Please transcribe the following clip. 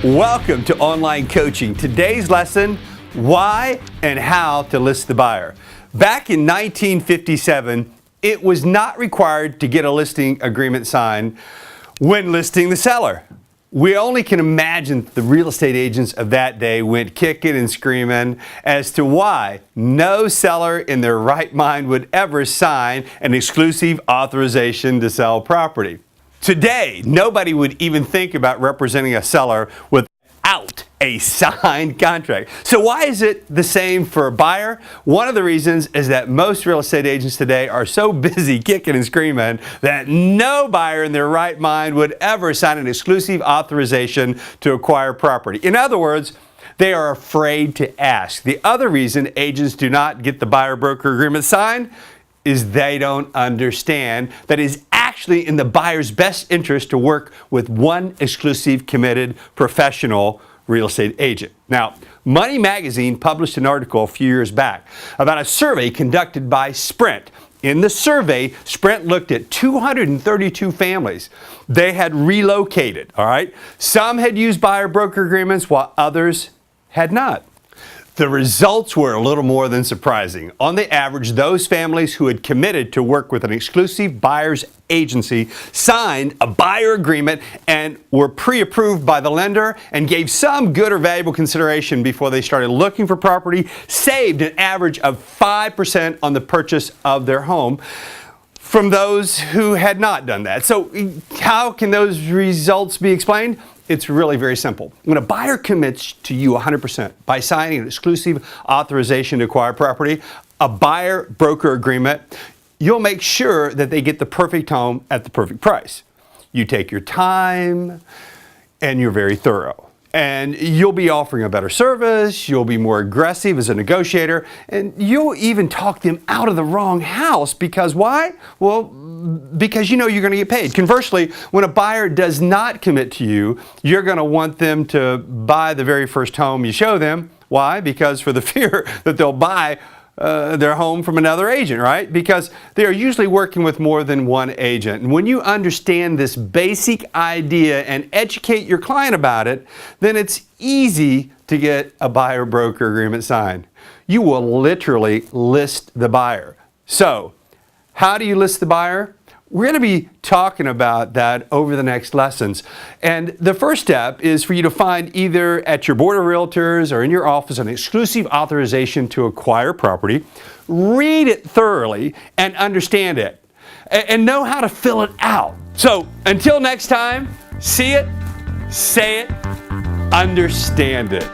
Welcome to Online Coaching. Today's lesson, why and how to list the buyer. Back in 1957, it was not required to get a listing agreement signed when listing the seller. We only can imagine the real estate agents of that day went kicking and screaming as to why no seller in their right mind would ever sign an exclusive authorization to sell property. Today, nobody would even think about representing a seller without a signed contract. So why is it the same for a buyer? One of the reasons is that most real estate agents today are so busy kicking and screaming that no buyer in their right mind would ever sign an exclusive authorization to acquire property. In other words, they are afraid to ask. The other reason agents do not get the buyer-broker agreement signed is they don't understand that it is actually in the buyer's best interest to work with one exclusive, committed, professional real estate agent. Now, Money Magazine published an article a few years back about a survey conducted by Sprint. In the survey, Sprint looked at 232 families. They had relocated, all right? Some had used buyer-broker agreements while others had not. The results were a little more than surprising. On the average, those families who had committed to work with an exclusive buyer's agency signed a buyer agreement and were pre-approved by the lender and gave some good or valuable consideration before they started looking for property, saved an average of 5% on the purchase of their home from those who had not done that. So how can those results be explained? It's really very simple. When a buyer commits to you 100% by signing an exclusive authorization to acquire property, a buyer-broker agreement, you'll make sure that they get the perfect home at the perfect price. You take your time and you're very thorough. And you'll be offering a better service, you'll be more aggressive as a negotiator, and you'll even talk them out of the wrong house because why? Well, because you know you're going to get paid. Conversely, when a buyer does not commit to you, you're going to want them to buy the very first home you show them. Why? Because for the fear that they'll buy their home from another agent, right? Because they are usually working with more than one agent. And when you understand this basic idea and educate your client about it, then it's easy to get a buyer-broker agreement signed. You will literally list the buyer. So, how do you list the buyer? We're going to be talking about that over the next lessons. And the first step is for you to find either at your board of realtors or in your office an exclusive authorization to acquire property. Read it thoroughly and understand it and know how to fill it out. So until next time, see it, say it, understand it.